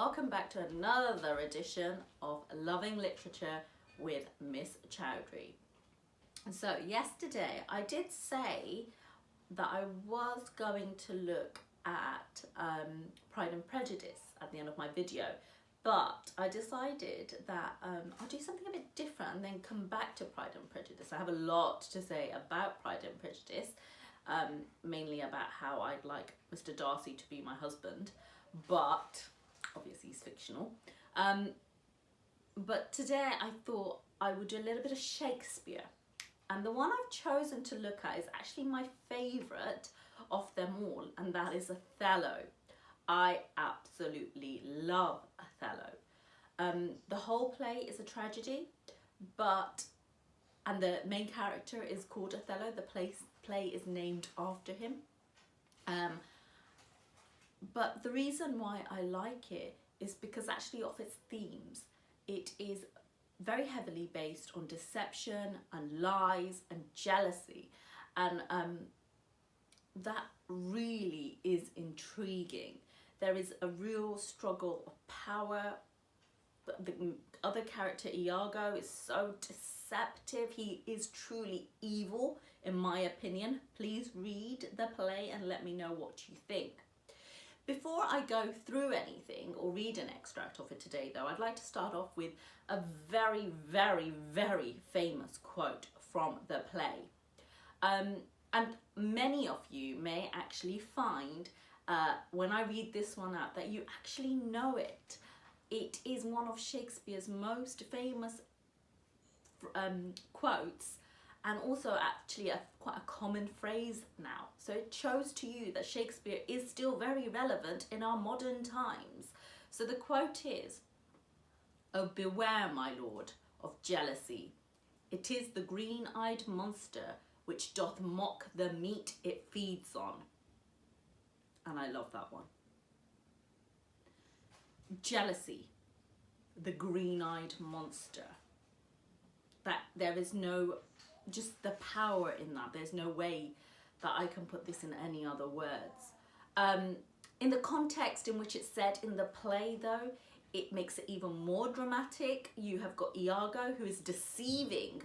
welcome back to another edition of Loving Literature with Miss Chowdhury. So yesterday I did say that I was going to look at Pride and Prejudice at the end of my video, but I decided that I'll do something a bit different and then come back to Pride and Prejudice. I have a lot to say about Pride and Prejudice, mainly about how I'd like Mr. Darcy to be my husband, but obviously he's fictional. But today I thought I would do a little bit of Shakespeare. And the one I've chosen to look at is actually my favourite of them all, and that is Othello. I absolutely love Othello. The whole play is a tragedy, and the main character is called Othello. The play is named after him. But the reason why I like it is because actually of its themes. It is very heavily based on deception and lies and jealousy, and that really is intriguing. There is a real struggle of power. The other character, Iago, is so deceptive. He is truly evil, in my opinion. Please read the play and let me know what you think. Before I go through anything or read an extract of it today, though, I'd like to start off with a very, very, very famous quote from the play. And many of you may actually find, when I read this one out, that you actually know it. It is one of Shakespeare's most famous quotes, and also actually quite a common phrase now. So it shows to you that Shakespeare is still very relevant in our modern times. So the quote is, "Oh, beware, my lord, of jealousy. It is the green-eyed monster which doth mock the meat it feeds on." And I love that one. Jealousy, the green-eyed monster. That there is no, just the power in that. There's no way that I can put this in any other words. In the context in which it's said in the play, though, it makes it even more dramatic. You have got Iago, who is deceiving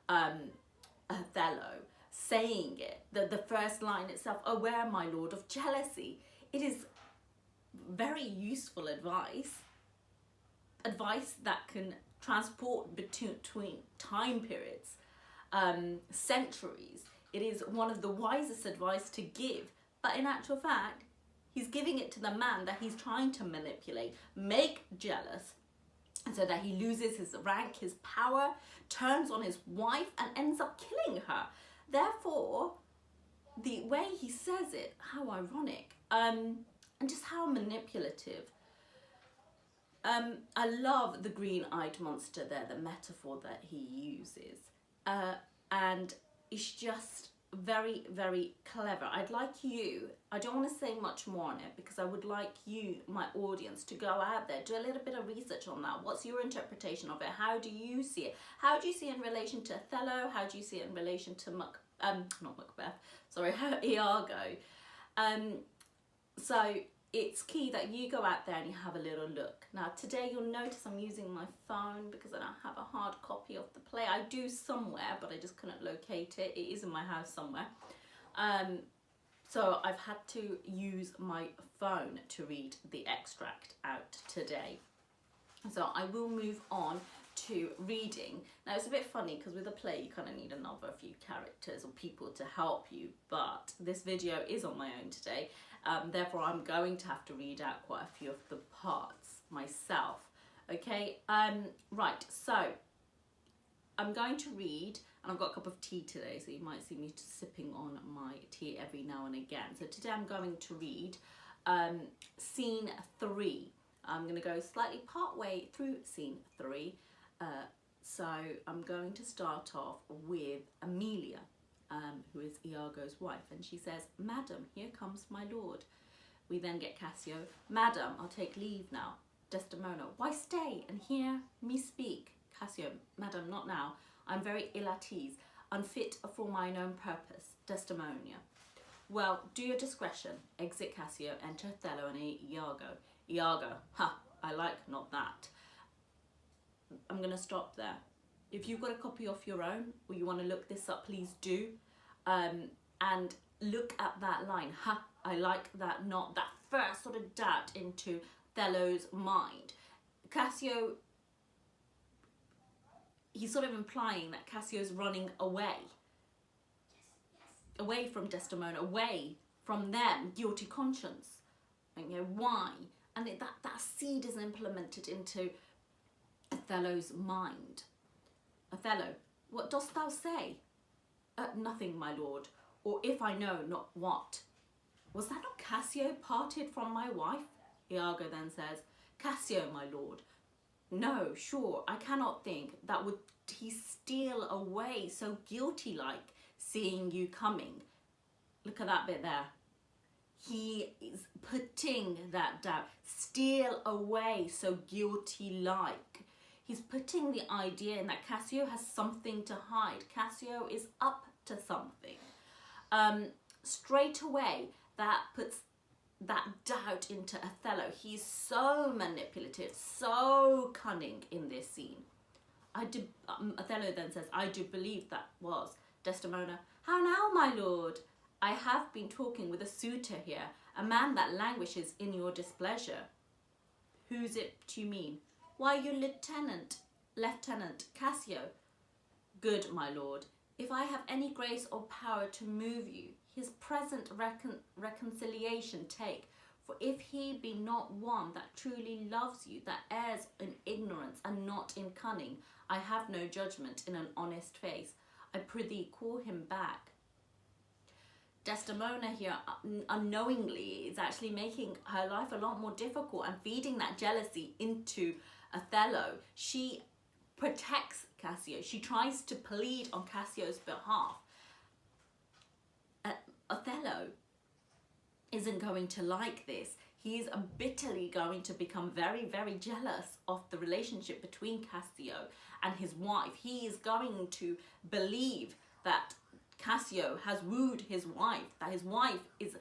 Othello, saying it. The first line itself, "Oh, where, my lord, of jealousy." It is very useful advice that can transport between time periods, centuries. It is one of the wisest advice to give, but in actual fact, he's giving it to the man that he's trying to manipulate, make jealous, so that he loses his rank, his power, turns on his wife, and ends up killing her. Therefore, the way he says it, how ironic, and just how manipulative. I love the green-eyed monster there, the metaphor that he uses. And it's just very, very clever. I'd like you, I don't want to say much more on it, because I would like you, my audience, to go out there, do a little bit of research on that. What's your interpretation of it? How do you see it? How do you see it in relation to Othello? How do you see it in relation to Iago? So it's key that you go out there and you have a little look. Now today you'll notice I'm using my phone because I don't have a hard copy of the play. I do somewhere, but I just couldn't locate it. It is in my house somewhere. So I've had to use my phone to read the extract out today. So I will move on to reading. Now it's a bit funny because with a play you kind of need another few characters or people to help you, but this video is on my own today. Therefore I'm going to have to read out quite a few of the parts myself. Okay, right, so I'm going to read, and I've got a cup of tea today, so you might see me sipping on my tea every now and again. So today I'm going to read scene 3. I'm going to go slightly part way through scene 3. So I'm going to start off with Amelia, who is Iago's wife, and she says, "Madam, here comes my lord." We then get Cassio, "Madam, I'll take leave now." Desdemona, "Why stay and hear me speak?" Cassio, "Madam, not now. I'm very ill at ease, unfit for mine own purpose." Desdemona, "Well, do your discretion." Exit Cassio, enter Othello and Iago. Iago, "Ha, I like not that. I'm going to stop there. If you've got a copy of your own, or you want to look this up, please do. And look at that line. Ha, I like that not. That first sort of doubt into Othello's mind. Cassio, he's sort of implying that Cassio's running away. Away from Desdemona, away from them, guilty conscience. And, you know, why? And that seed is implemented into Othello's mind. Othello, what dost thou say? Nothing, my lord, or if I know not what. Was that not Cassio parted from my wife? Iago then says, Cassio, my lord. No, sure, I cannot think that would he steal away so guilty-like, seeing you coming. Look at that bit there. He is putting that down. Steal away so guilty-like. He's putting the idea in that Cassio has something to hide. Cassio is up to something. Straight away, that puts that doubt into Othello. He's so manipulative, so cunning in this scene. Othello then says, I do believe that was Desdemona. How now, my lord? I have been talking with a suitor here, a man that languishes in your displeasure. Who's it you mean? Why, your Lieutenant Cassio. Good, my lord. If I have any grace or power to move you, his present reconciliation take. For if he be not one that truly loves you, that errs in ignorance and not in cunning, I have no judgment in an honest face. I prithee call him back. Desdemona here unknowingly is actually making her life a lot more difficult and feeding that jealousy into Othello. She protects Cassio. She tries to plead on Cassio's behalf. Othello isn't going to like this. He is bitterly going to become very, very jealous of the relationship between Cassio and his wife. He is going to believe that Cassio has wooed his wife, that his wife is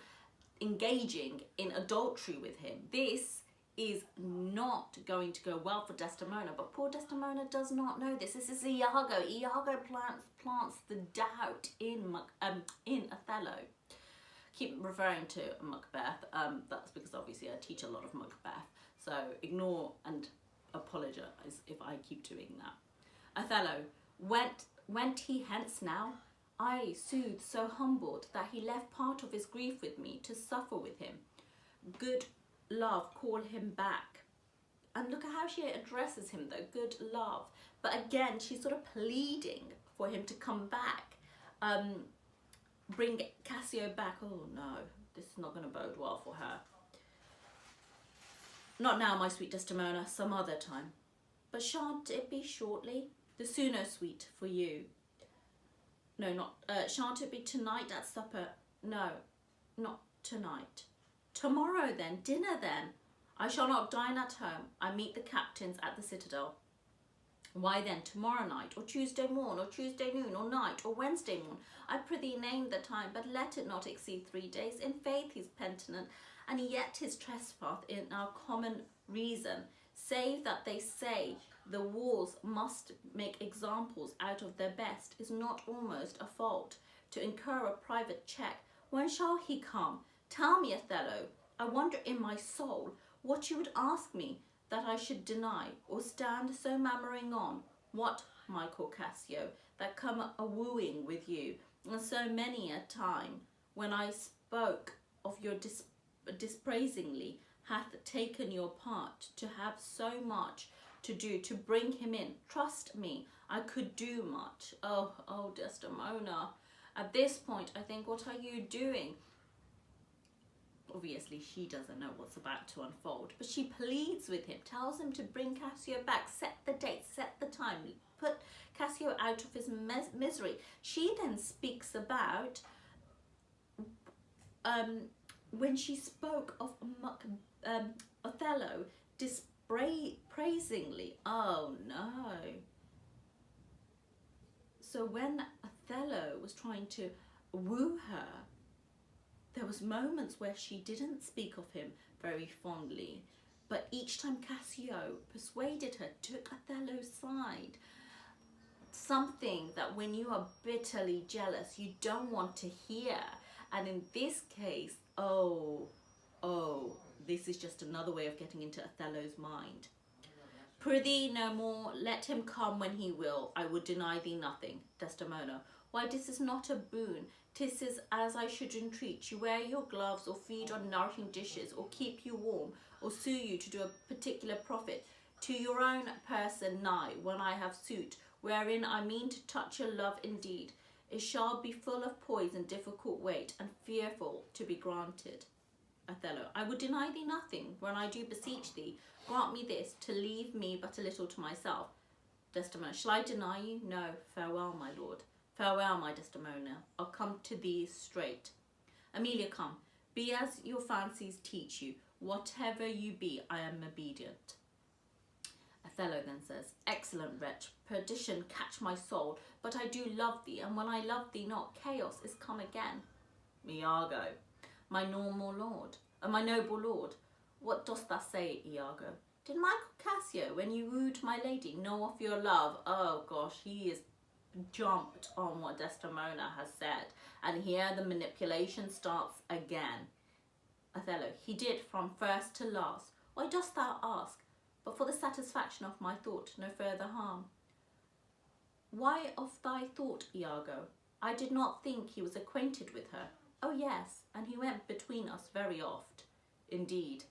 engaging in adultery with him. This is not going to go well for Desdemona, but poor Desdemona does not know this. This is Iago. Iago plants the doubt in Othello. Keep referring to Macbeth. That's because obviously I teach a lot of Macbeth, so ignore and apologise if I keep doing that. Othello, went he hence now? I, sooth, so humbled that he left part of his grief with me to suffer with him. Good love, call him back. And look at how she addresses him though, good love. But again, she's sort of pleading for him to come back. Bring Cassio back. Oh no, this is not going to bode well for her. Not now, my sweet Desdemona, some other time. But shan't it be shortly? The sooner, sweet, for you. No, not, shan't it be tonight at supper? No, not tonight. Tomorrow then, dinner then. I shall not dine at home. I meet the captains at the citadel. Why then, tomorrow night, or Tuesday morn, or Tuesday noon, or night, or Wednesday morn, I prithee name the time, but let it not exceed 3 days. In faith he's penitent, and yet his trespass in our common reason, save that they say the walls must make examples out of their best, is not almost a fault. To incur a private check, when shall he come? Tell me, Othello, I wonder in my soul what you would ask me, that I should deny, or stand so mammering on. What, Michael Cassio, that come a-wooing with you, and so many a time, when I spoke of your dispraisingly, hath taken your part, to have so much to do, to bring him in. Trust me, I could do much. Oh, Desdemona. At this point, I think, what are you doing? Obviously, she doesn't know what's about to unfold, but she pleads with him, tells him to bring Cassio back, set the date, set the time, put Cassio out of his misery. She then speaks about when she spoke of Othello praisingly. Oh no. So when Othello was trying to woo her, there was moments where she didn't speak of him very fondly. But each time Cassio persuaded her, took Othello's side. Something that when you are bitterly jealous, you don't want to hear. And in this case, this is just another way of getting into Othello's mind. Prithee no more, let him come when he will, I would deny thee nothing. Desdemona. Why, this is not a boon, 'tis as I should entreat you wear your gloves, or feed on nourishing dishes, or keep you warm, or sue you to do a particular profit, to your own person nigh, when I have suit, wherein I mean to touch your love indeed. It shall be full of poison, difficult weight, and fearful to be granted. Othello. I would deny thee nothing, when I do beseech thee. Grant me this, to leave me but a little to myself. Desdemona. Shall I deny you? No. Farewell, my lord. Farewell, my Desdemona. I'll come to thee straight. Emilia, come. Be as your fancies teach you. Whatever you be, I am obedient. Othello then says, excellent wretch, perdition catch my soul, but I do love thee, and when I love thee not, chaos is come again. Iago. My noble lord, what dost thou say, Iago? Did Michael Cassio, when you wooed my lady, know of your love? Oh gosh, he is jumped on what Desdemona has said, and here the manipulation starts again. Othello. He did from first to last. Why dost thou ask? But for the satisfaction of my thought, no further harm. Why of thy thought, Iago? I did not think he was acquainted with her. Oh yes, and he went between us very oft. Indeed,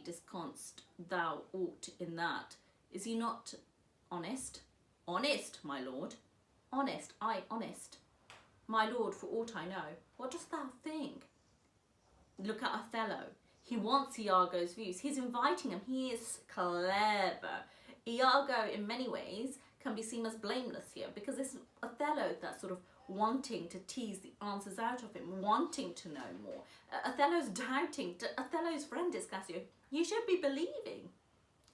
disconst thou aught in that. Is he not honest? Honest, my lord. Honest, aye, honest. My lord, for aught I know. What dost thou think? Look at Othello. He wants Iago's views. He's inviting him. He is clever. Iago, in many ways, can be seen as blameless here, because it's Othello that's sort of wanting to tease the answers out of him, wanting to know more. Othello's doubting. Othello's friend is Cassio. You should be believing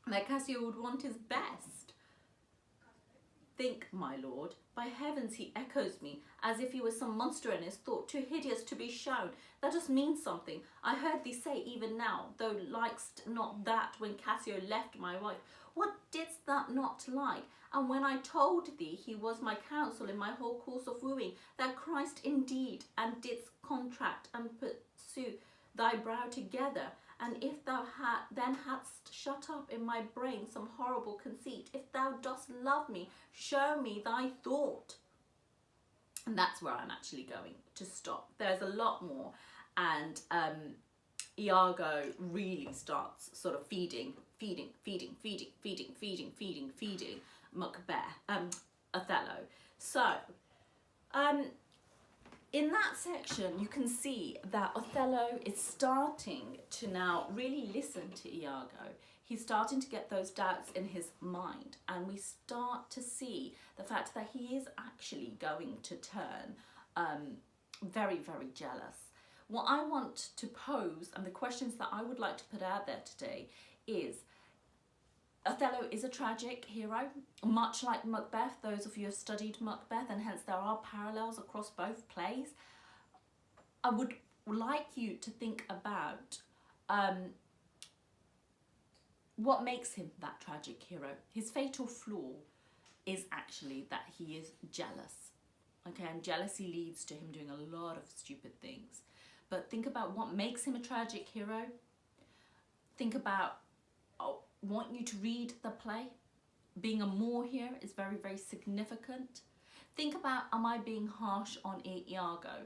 that Cassio would want his best. Think, my lord, by heavens he echoes me, as if he was some monster in his thought, too hideous to be shown. That does mean something. I heard thee say even now, thou likest not that when Cassio left my wife. What didst thou not like? And when I told thee he was my counsel in my whole course of wooing, thou Christ indeed, and didst contract and pursue thy brow together, and if thou then hadst shut up in my brain some horrible conceit, if thou dost love me, show me thy thought. And that's where I'm actually going to stop. There's a lot more, and Iago really starts sort of feeding Othello. So, in that section, you can see that Othello is starting to now really listen to Iago. He's starting to get those doubts in his mind, and we start to see the fact that he is actually going to turn very, very jealous. What I want to pose, and the questions that I would like to put out there today, is Othello is a tragic hero, much like Macbeth. Those of you who have studied Macbeth, and hence there are parallels across both plays. I would like you to think about what makes him that tragic hero. His fatal flaw is actually that he is jealous. Okay, and jealousy leads to him doing a lot of stupid things. But think about what makes him a tragic hero. Think about, I want you to read the play. Being a Moor here is very, very significant. Think about, am I being harsh on Iago?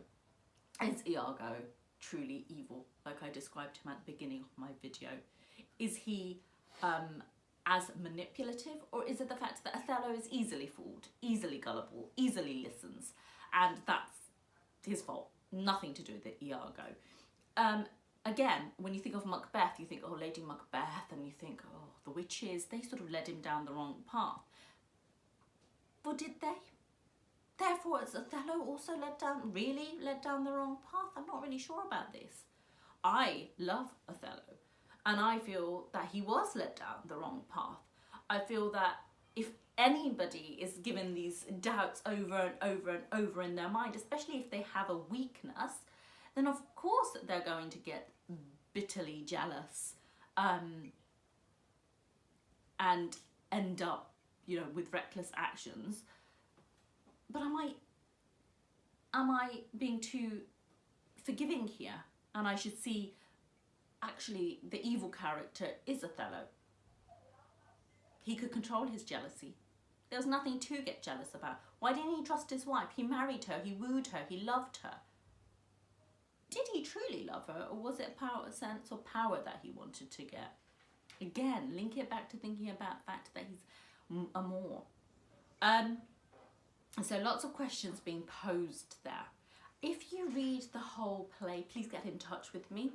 Is Iago truly evil, like I described him at the beginning of my video? Is he as manipulative, or is it the fact that Othello is easily fooled, easily gullible, easily listens, and that's his fault? Nothing to do with Iago. Again, when you think of Macbeth, you think, oh, Lady Macbeth, and you think, oh, the witches, they sort of led him down the wrong path. But did they? Therefore, is Othello also really led down the wrong path? I'm not really sure about this. I love Othello, and I feel that he was led down the wrong path. I feel that if anybody is given these doubts over and over and over in their mind, especially if they have a weakness, then of course they're going to get bitterly jealous and end up, you know, with reckless actions. But am I being too forgiving here? And I should see actually the evil character is Othello. He could control his jealousy. There was nothing to get jealous about. Why didn't he trust his wife? He married her, he wooed her, he loved her. Did he truly love her, or was it a sense of power that he wanted to get? Again, link it back to thinking about the fact that he's a more. So lots of questions being posed there. If you read the whole play, please get in touch with me.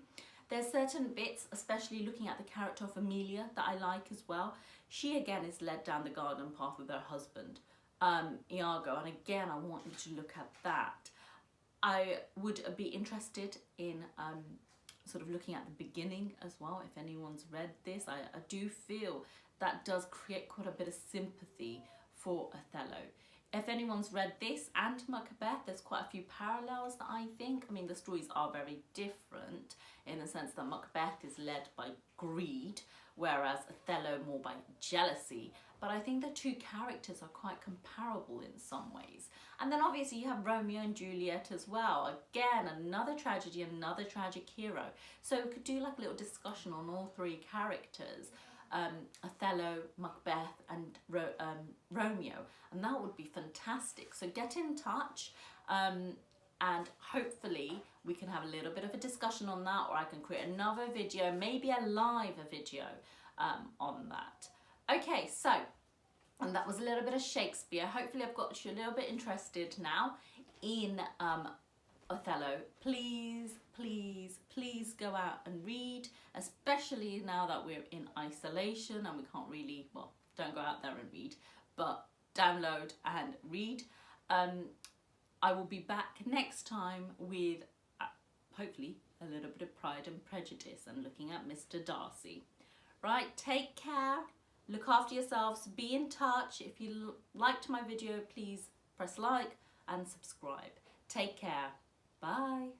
There's certain bits, especially looking at the character of Emilia, that I like as well. She again is led down the garden path with her husband, Iago, and again I want you to look at that. I would be interested in sort of looking at the beginning as well, if anyone's read this. I do feel that does create quite a bit of sympathy for Othello. If anyone's read this and Macbeth, there's quite a few parallels that I think. I mean, the stories are very different in the sense that Macbeth is led by greed, whereas Othello more by jealousy. But I think the two characters are quite comparable in some ways. And then obviously you have Romeo and Juliet as well. Again, another tragedy, another tragic hero. So we could do like a little discussion on all three characters. Othello, Macbeth and Romeo, and that would be fantastic. So get in touch and hopefully we can have a little bit of a discussion on that, or I can create another video, maybe a live video on that. Okay, so, and that was a little bit of Shakespeare. Hopefully I've got you a little bit interested now in Othello. Please, please, please go out and read, especially now that we're in isolation and we can't really, well, don't go out there and read, but download and read. I will be back next time with hopefully a little bit of Pride and Prejudice and looking at Mr. Darcy. Right, take care, look after yourselves, be in touch. If you liked my video, please press like and subscribe. Take care. Bye.